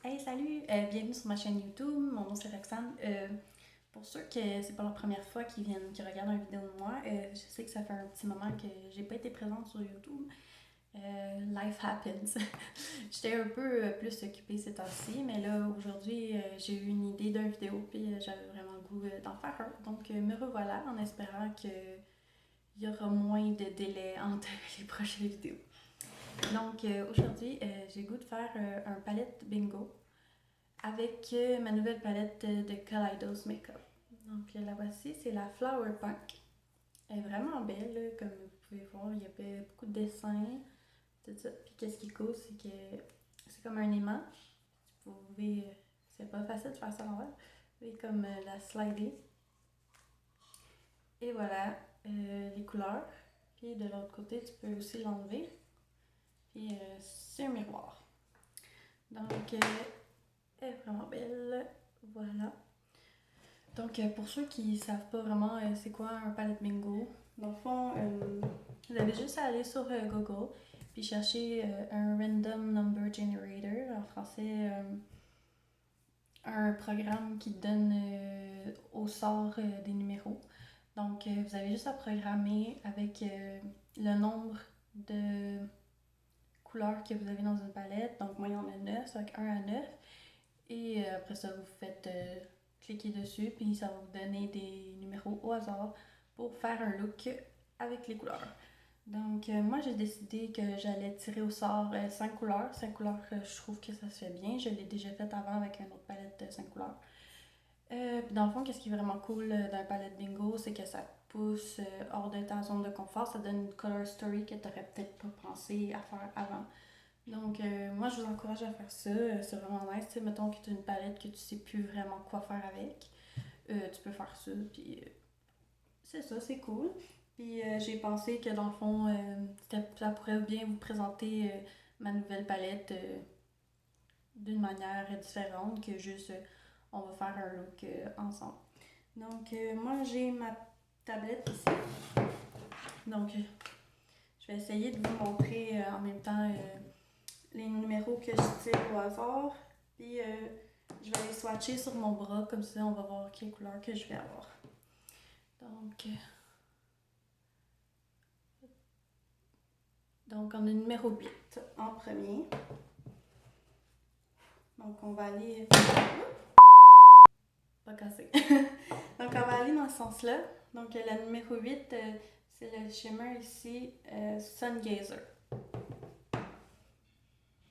Hey, salut! Bienvenue sur ma chaîne YouTube. Mon nom c'est Roxane. Pour ceux que c'est pas la première fois qui regardent une vidéo de moi, je sais que ça fait un petit moment que j'ai pas été présente sur YouTube. Life happens. J'étais un peu plus occupée ces temps-ci, mais là aujourd'hui j'ai eu une idée d'une vidéo puis j'avais vraiment le goût d'en faire un. Donc me revoilà en espérant qu'il y aura moins de délai entre les prochaines vidéos. Donc aujourd'hui j'ai le goût de faire un palette bingo avec ma nouvelle palette de Kaleidos Makeup. Donc la voici, c'est la Flower Punk. Elle est vraiment belle, là, comme vous pouvez voir, il y avait beaucoup de dessins, tout ça. Puis qu'est-ce qui est cool, c'est que c'est comme un aimant. Vous pouvez, c'est pas facile de faire ça à l'envers. Vous pouvez comme la slider. Et voilà les couleurs. Puis de l'autre côté, tu peux aussi l'enlever. Puis c'est un miroir. Donc elle est vraiment belle. Voilà. Donc, pour ceux qui ne savent pas vraiment c'est quoi un palette bingo, dans le fond, vous avez juste à aller sur Google puis chercher un Random Number Generator, en français, un programme qui donne au sort des numéros. Donc, vous avez juste à programmer avec le nombre de couleurs que vous avez dans une palette. Donc, moi, il y en a 9, avec 1 à 9. Et après ça, vous faites cliquer dessus, puis ça va vous donner des numéros au hasard pour faire un look avec les couleurs. Donc, moi, j'ai décidé que j'allais tirer au sort 5 couleurs. 5 couleurs, je trouve que ça se fait bien. Je l'ai déjà fait avant avec une autre palette de 5 couleurs. Puis dans le fond, qu'est-ce qui est vraiment cool d'un palette bingo, c'est que ça te pousse hors de ta zone de confort. Ça donne une color story que tu n'aurais peut-être pas pensé à faire avant. Donc, moi, je vous encourage à faire ça. C'est vraiment nice. Tu sais, mettons que tu as une palette que tu sais plus vraiment quoi faire avec. Tu peux faire ça. Puis, c'est ça, c'est cool. Puis, j'ai pensé que dans le fond, ça pourrait bien vous présenter ma nouvelle palette d'une manière différente que juste on va faire un look ensemble. Donc, moi, j'ai ma tablette ici. Donc, je vais essayer de vous montrer en même temps les numéros que je tire au hasard. Puis je vais les swatcher sur mon bras, comme ça on va voir quelle couleur que je vais avoir. Donc on a le numéro 8 en premier. Donc on va aller... Pas cassé. Donc on va aller dans ce sens-là. Donc la numéro 8, c'est le shimmer ici, Sun Gazer.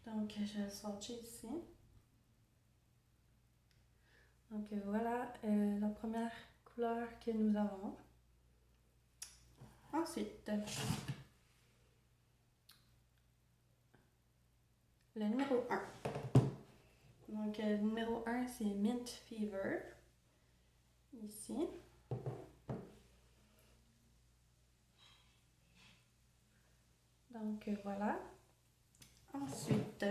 Donc je vais le swatcher ici. Donc voilà la première couleur que nous avons. Ensuite, le numéro 1. Donc, le numéro 1, c'est Mint Fever. Ici. Donc, voilà. Ensuite,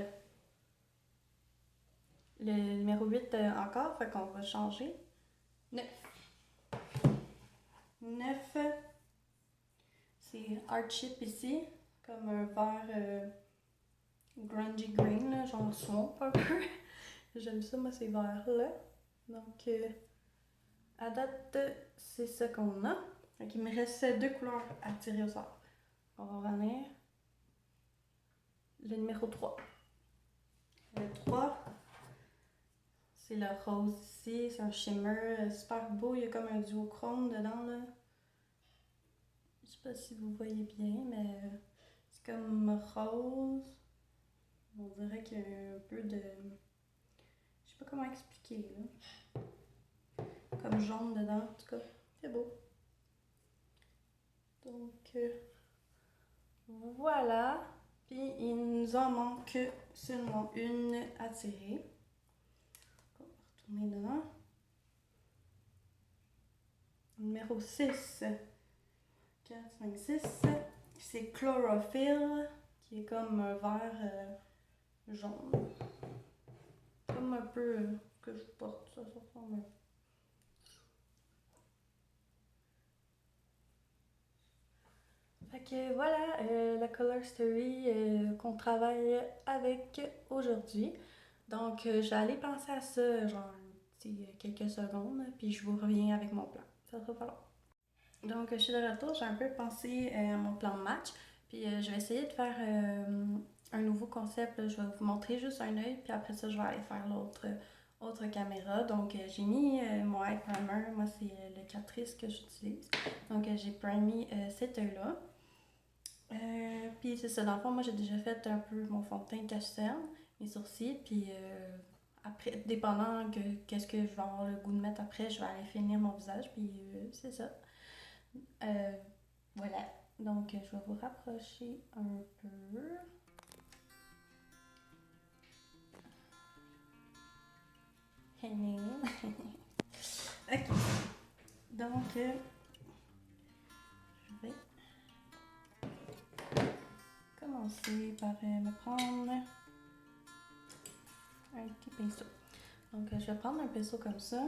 le numéro 8 encore, fait qu'on va changer. 9. 9, c'est Art Chip ici, comme un vert grungy green, là, genre swamp un peu. J'aime ça, moi, ces verts-là. Donc, à date, c'est ça qu'on a. Donc, il me reste 2 couleurs à tirer au sort. On va revenir. Le numéro 3. Le 3, c'est le rose ici. C'est un shimmer super beau. Il y a comme un duochrome dedans, là. Je sais pas si vous voyez bien, mais c'est comme rose. On dirait qu'il y a un peu de... Je sais pas comment expliquer, là. Comme jaune dedans, en tout cas. C'est beau. Donc, voilà. Puis, il nous en manque seulement une à tirer. On va retourner dedans. Numéro 6. 4, 5, 6. C'est Chlorophyll, qui est comme un vert jaune. Comme un peu que je porte, ça ressemble un peu. Fait que voilà la color story qu'on travaille avec aujourd'hui. Donc, je vais aller penser à ça, genre, quelques secondes, puis je vous reviens avec mon plan. Ça sera pas long. Donc, je suis de retour, j'ai un peu pensé à mon plan de match, puis je vais essayer de faire un nouveau concept. Là. Je vais vous montrer juste un œil, puis après ça, je vais aller faire autre caméra. Donc, j'ai mis mon eye primer, moi, c'est le Catrice que j'utilise. Donc, j'ai primé cet œil-là. Puis c'est ça, dans le fond, moi j'ai déjà fait un peu mon fond de teint cache-cerne, mes sourcils, puis après, dépendant qu'est-ce que je vais avoir le goût de mettre après, je vais aller finir mon visage, puis c'est ça. Euh, voilà, donc je vais vous rapprocher un peu. Ok, donc je vais commencer par me prendre un petit pinceau. Donc je vais prendre un pinceau comme ça.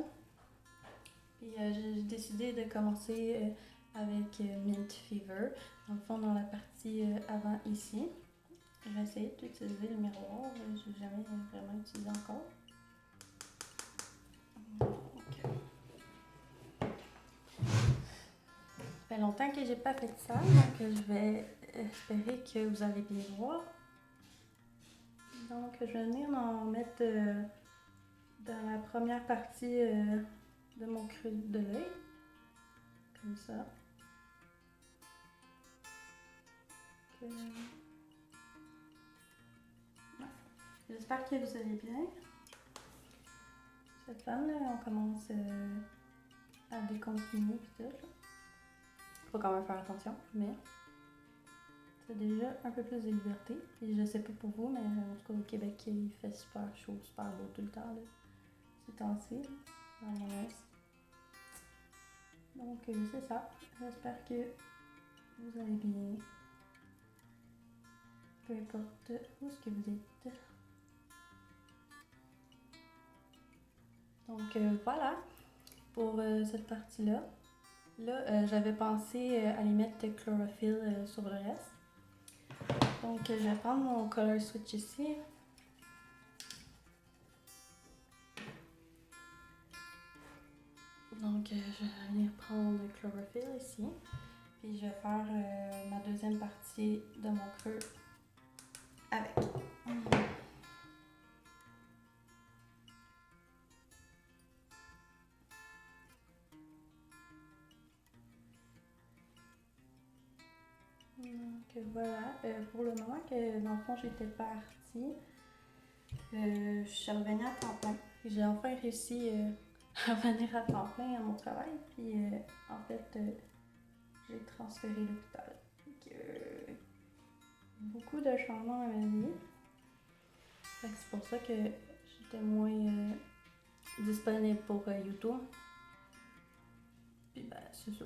Puis j'ai décidé de commencer avec Mint Fever. Dans le fond, dans la partie avant ici. Je vais essayer d'utiliser le miroir. Je n'ai jamais vraiment utilisé encore. Okay. Ça fait longtemps que j'ai pas fait ça, donc je vais espérer que vous allez bien voir. Donc je vais venir en mettre dans la première partie de mon creux de l'œil. Comme ça. Okay. J'espère que vous allez bien. Cette femme, là, on commence à déconfiner et tout. Faut quand même faire attention, mais c'est déjà un peu plus de liberté. Et je sais pas pour vous, mais en tout cas au Québec, il fait super chaud, super beau tout le temps, là, ces temps-ci, dans mon est. Donc c'est ça. J'espère que vous allez bien. Peu importe où est-ce que vous êtes. Donc voilà pour cette partie-là. Là, j'avais pensé à aller mettre chlorophylle sur le reste. Donc, je vais prendre mon color switch ici. Donc, je vais venir prendre chlorophylle ici. Puis, je vais faire ma deuxième partie de mon creux avec. Donc voilà, pour le moment que dans le fond j'étais partie, je suis revenue à temps plein. J'ai enfin réussi à revenir à temps plein à mon travail. Puis en fait, j'ai transféré l'hôpital. Beaucoup de changements à ma vie. C'est pour ça que j'étais moins disponible pour YouTube. Puis ben, c'est ça.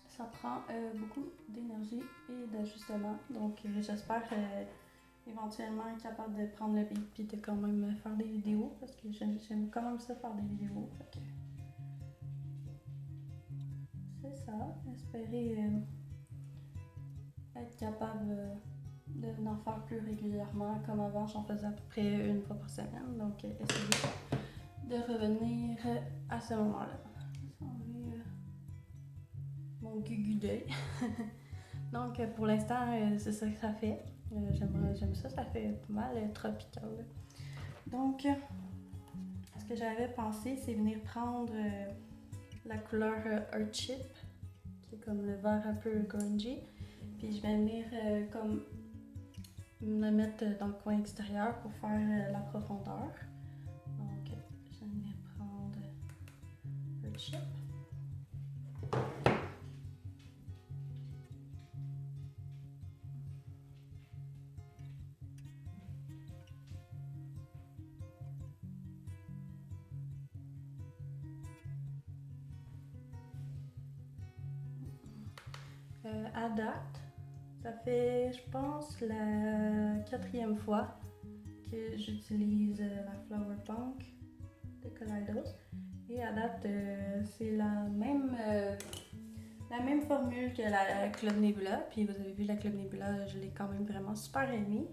Ça prend beaucoup d'énergie et d'ajustement. Donc j'espère éventuellement être capable de prendre le beat puis de quand même faire des vidéos parce que j'aime quand même ça faire des vidéos. C'est ça. Espérer être capable d'en faire plus régulièrement. Comme avant, j'en faisais à peu près une fois par semaine. Donc essayer de revenir à ce moment-là. Mon gugu d'œil. Donc pour l'instant, c'est ça que ça fait. J'aime ça, ça fait pas mal tropical. Donc, ce que j'avais pensé, c'est venir prendre la couleur Earth Chip, qui est comme le vert un peu grungy. Puis je vais venir comme me mettre dans le coin extérieur pour faire la profondeur. Donc, je vais venir prendre Earth Chip. À date, ça fait, je pense, la 4e fois que j'utilise la Flower Punk de Kaleidos. Et à date, c'est la même formule que la Club Nebula. Puis vous avez vu la Club Nebula, je l'ai quand même vraiment super aimée.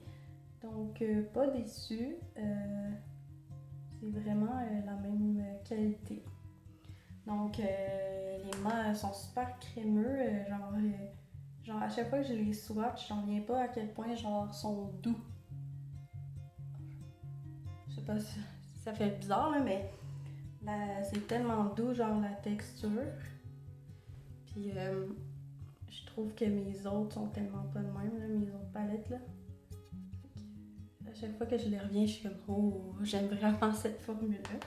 Donc, pas déçue. C'est vraiment la même qualité. Donc, les mâts sont super crémeux. Genre, à chaque fois que je les swatch, j'en reviens pas à quel point, genre, sont doux. Je sais pas si ça fait bizarre, là, mais c'est tellement doux, genre, la texture. Puis, je trouve que mes autres sont tellement pas de même, là, mes autres palettes, là. À chaque fois que je les reviens, je suis comme, oh, j'aime vraiment cette formule-là.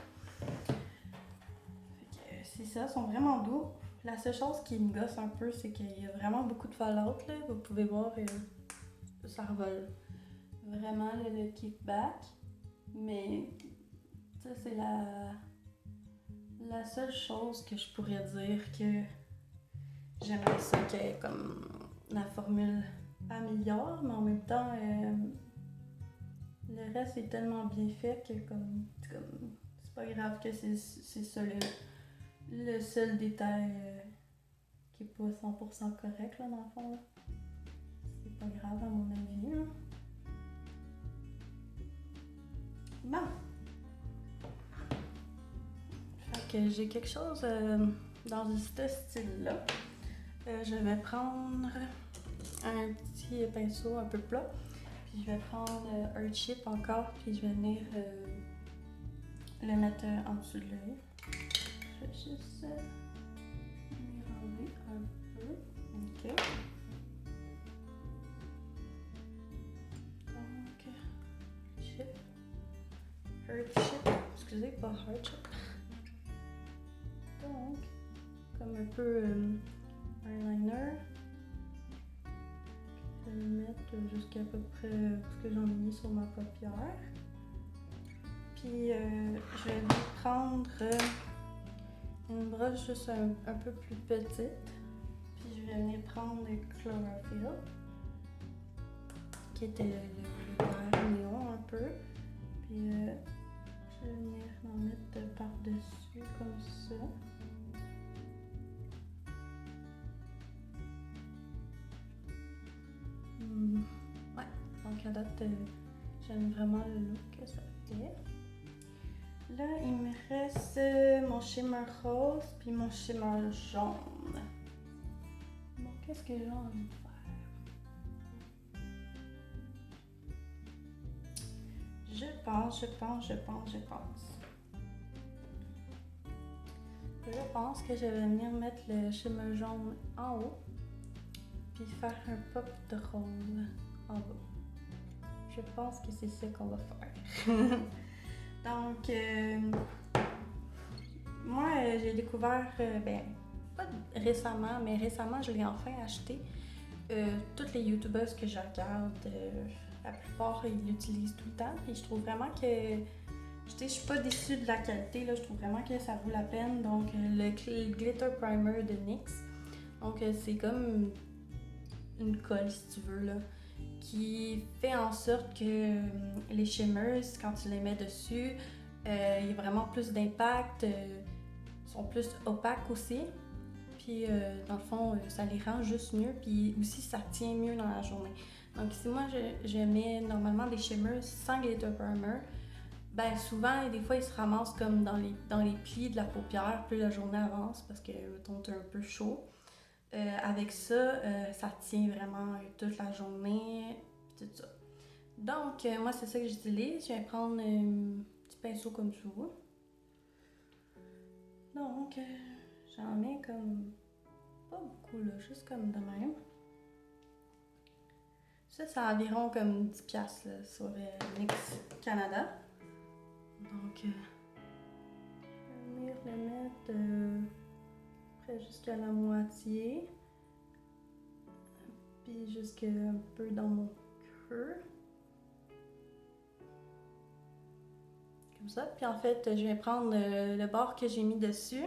C'est ça, ils sont vraiment doux. La seule chose qui me gosse un peu, c'est qu'il y a vraiment beaucoup de fallout, là. Vous pouvez voir, ça revole vraiment le kickback. Mais ça, c'est la seule chose que je pourrais dire que j'aimerais ça que comme la formule améliore, mais en même temps, le reste est tellement bien fait que c'est pas grave que c'est ça le seul détail qui est pas 100% correct là dans le fond. Là. C'est pas grave à mon avis. Là. Bon. Fait que j'ai quelque chose dans ce style-là. Je vais prendre un petit pinceau un peu plat. Puis je vais prendre un chip encore. Puis je vais venir le mettre en dessous de l'œil. Je vais juste venir enlever un peu. Ok. Donc, chip. Heart chip. Excusez, pas heart chip. Donc, comme un peu eyeliner. Je vais le mettre jusqu'à peu près ce que j'en ai mis sur ma paupière. Puis je vais prendre une brosse juste un peu plus petite. Puis je vais venir prendre le chlorophyll, qui était le vert néon un peu. Puis je vais venir en mettre par-dessus comme ça. Ouais, donc à date, j'aime vraiment le look que ça fait. Là, il me reste mon shimmer rose puis mon shimmer jaune. Bon, qu'est-ce que j'ai envie de faire? Je pense que je vais venir mettre le shimmer jaune en haut puis faire un pop de rose en bas. Je pense que c'est ça qu'on va faire. Donc, moi, j'ai découvert, pas récemment, mais récemment, je l'ai enfin acheté. Toutes les youtubeuses que je regarde, la plupart, ils l'utilisent tout le temps. Et je trouve vraiment que, je suis pas déçue de la qualité, là, je trouve vraiment que ça vaut la peine. Donc, le Glitter Primer de NYX. Donc, c'est comme une colle, si tu veux, là, qui fait en sorte que les shimmers, quand tu les mets dessus, il y a vraiment plus d'impact, sont plus opaques aussi. Puis dans le fond, ça les rend juste mieux, puis aussi ça tient mieux dans la journée. Donc si moi je mets normalement des shimmers sans glitter primer, ben souvent, des fois, ils se ramassent comme dans les plis de la paupière, plus la journée avance parce que mettons, t'es un peu chaud. Avec ça, ça tient vraiment toute la journée, tout ça. Donc, moi, c'est ça que j'utilise. Je vais prendre un petit pinceau comme ça. Donc, j'en mets comme pas beaucoup, là, juste comme de même. Ça, c'est environ comme 10$ là, sur NYX Canada. Donc, je vais venir le mettre près jusqu'à la moitié. Puis jusqu'à un peu dans mon creux. Comme ça. Puis en fait, je vais prendre le bord que j'ai mis dessus,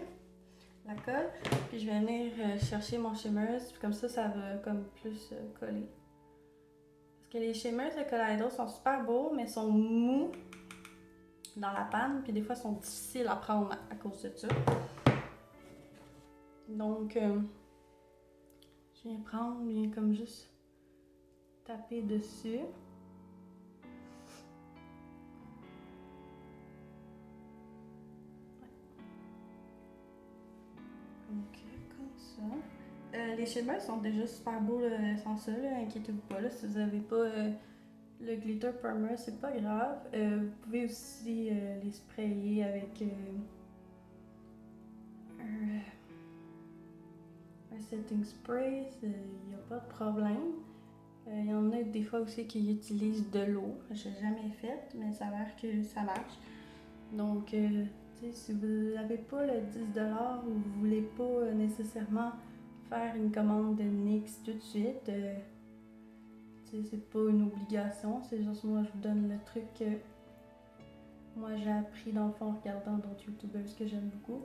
la colle, puis je vais venir chercher mon shimmer, puis comme ça va comme plus coller. Parce que les shimmers de Kaleido sont super beaux, mais sont mous dans la panne, puis des fois sont difficiles à prendre à cause de ça. Donc, je viens prendre, comme juste taper dessus. ça. Les shimmers sont déjà super beaux là, sans ça, là, inquiétez-vous pas. Là, si vous n'avez pas le glitter primer, c'est pas grave. Vous pouvez aussi les sprayer avec un setting spray, il n'y a pas de problème. Il y en a des fois aussi qui utilisent de l'eau. Je n'ai jamais fait, mais ça a l'air que ça marche. Donc, si vous n'avez pas le 10$ ou vous voulez pas nécessairement faire une commande de NYX tout de suite, c'est pas une obligation, c'est juste moi je vous donne le truc que moi j'ai appris dans le fond en regardant d'autres youtubeurs que j'aime beaucoup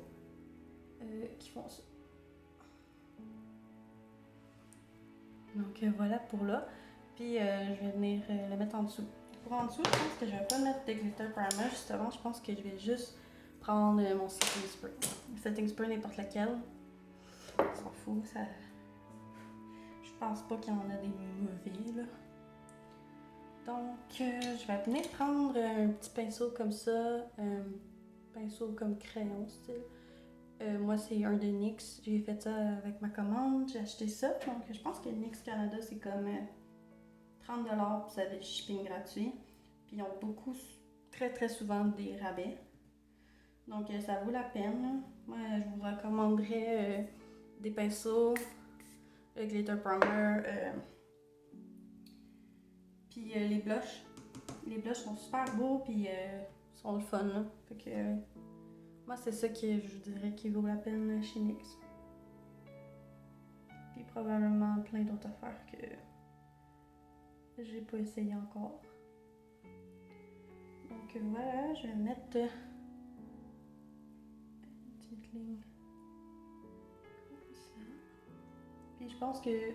qui font ça. Donc voilà pour là. Puis je vais venir le mettre en dessous. Pour en dessous, je pense que je vais pas mettre de glitter primer justement, je pense que je vais juste prendre mon setting spray. Setting spray n'importe lequel. On s'en fout, ça. Je pense pas qu'il y en a des mauvais là. Donc je vais venir prendre un petit pinceau comme ça, un pinceau comme crayon style. Moi c'est un de NYX, j'ai fait ça avec ma commande, j'ai acheté ça. Donc je pense que NYX Canada c'est comme 30$, puis ça a des shipping gratuits. Puis ils ont beaucoup, très souvent des rabais. Donc ça vaut la peine. Moi je vous recommanderais des pinceaux, le glitter primer, puis les blushs. Les blushs sont super beaux puis sont le fun là. Fait que moi c'est ça que je dirais qui vaut la peine chez NYX. Puis probablement plein d'autres affaires que j'ai pas essayé encore. Donc voilà, je vais mettre une petite ligne comme ça. Puis je pense que...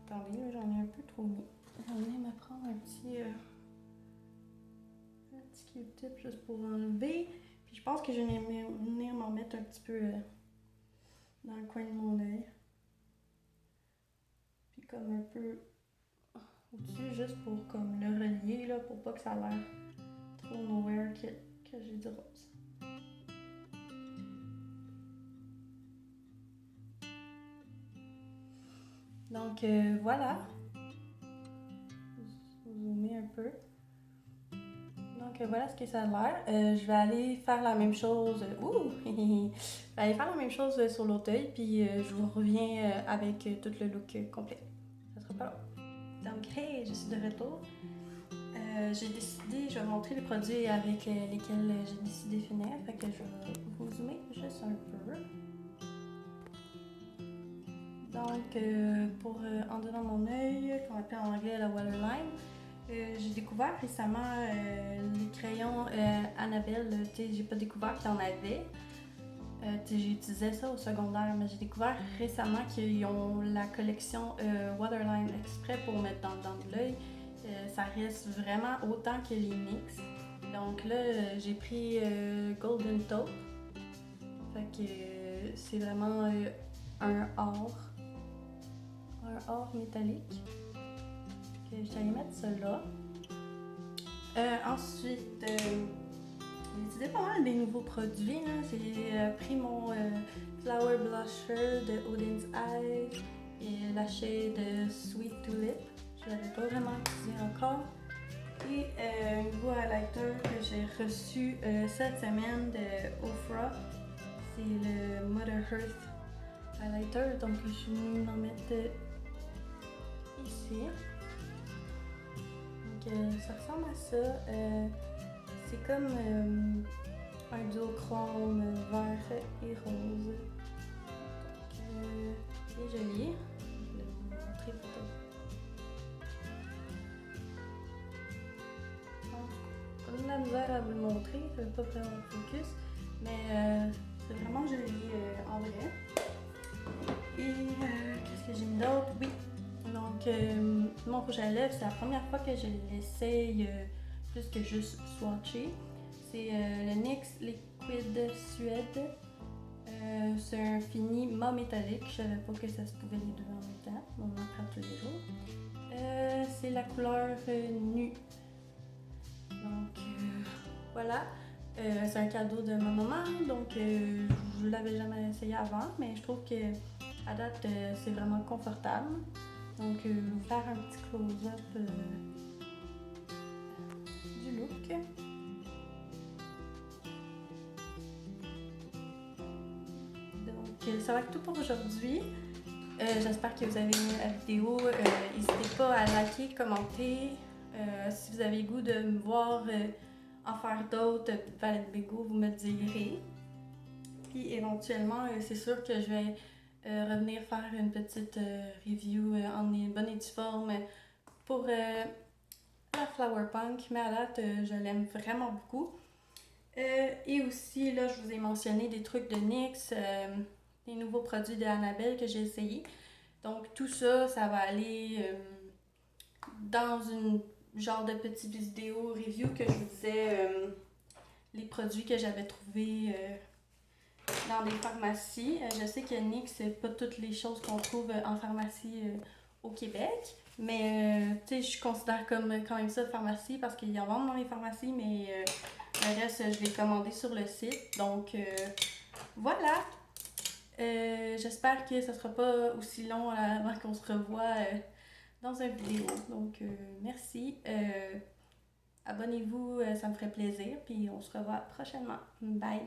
Attendez, j'en ai un peu trop mis. Je vais venir me prendre un petit Q-tip juste pour enlever. Puis je pense que je vais venir m'en mettre un petit peu dans le coin de mon œil. Puis comme un peu au-dessus, juste pour comme le relier, là, pour pas que ça a l'air trop nowhere que j'ai du rose. Donc voilà. Je vais zoomer un peu. Donc voilà ce que ça a l'air. Je vais aller faire la même chose. Je vais aller faire la même chose sur l'autre œil, puis je vous reviens avec tout le look complet. Ça sera pas long. Donc hey, je suis de retour. J'ai décidé, je vais montrer les produits avec lesquels j'ai décidé de finir. Fait que je vais vous zoomer juste un peu. Donc pour en donnant mon œil, qu'on appelle en anglais la waterline. J'ai découvert récemment les crayons Annabelle. J'ai pas découvert qu'il y en avait. J'utilisais ça au secondaire, mais j'ai découvert récemment qu'ils ont la collection Waterline exprès pour mettre dans le dent de l'œil. Ça reste vraiment autant que les NYX. Donc là, j'ai pris Golden Taupe. Fait que c'est vraiment un or métallique. J'allais mettre ça là. Ensuite, j'ai utilisé pas mal des nouveaux produits. J'ai pris mon Flower Blusher de Odin's Eye et la shade Sweet Tulip. Je l'avais pas vraiment utilisé encore. Et un nouveau highlighter que j'ai reçu cette semaine de Ofra. C'est le Mother Earth highlighter. Donc je suis venue m'en mettre ici. Ça ressemble à ça. C'est comme un duochrome vert et rose. C'est joli. Je vais vous montrer peut-être. J'ai de la misère à vous le montrer, ça ne veut pas vraiment focus, mais c'est vraiment joli en vrai. Et qu'est-ce que j'ai mis d'autre? Oui. Donc, mon rouge à lèvres, c'est la première fois que je l'essaye plus que juste swatcher. C'est le NYX Liquid Suede. C'est un fini mat métallique. Je savais pas que ça se pouvait les deux en même temps. On en prend tous les jours. C'est la couleur nue. Donc, voilà. C'est un cadeau de ma maman. Donc, je l'avais jamais essayé avant, mais je trouve que à date, c'est vraiment confortable. Donc, je vais vous faire un petit close-up du look. Donc, ça va être tout pour aujourd'hui. J'espère que vous avez aimé la vidéo. N'hésitez pas à liker, commenter. Si vous avez le goût de me voir en faire d'autres palettes Bego, vous me direz. Puis éventuellement, c'est sûr que je vais revenir faire une petite review en bonne et due forme pour la Flower Punk. Mais à date, je l'aime vraiment beaucoup. Et aussi, là, je vous ai mentionné des trucs de NYX, des nouveaux produits de Annabelle que j'ai essayé. Donc, tout ça, ça va aller dans une genre de petite vidéo review que je vous disais les produits que j'avais trouvés dans des pharmacies. Je sais que NYX, c'est pas toutes les choses qu'on trouve en pharmacie au Québec. Mais, tu sais, je considère comme quand même ça de pharmacie parce qu'ils en vendent dans les pharmacies, mais le reste, je l'ai commandé sur le site. Donc, voilà. J'espère que ça sera pas aussi long avant qu'on se revoit dans une vidéo. Donc, merci. Abonnez-vous, ça me ferait plaisir. Puis, on se revoit prochainement. Bye!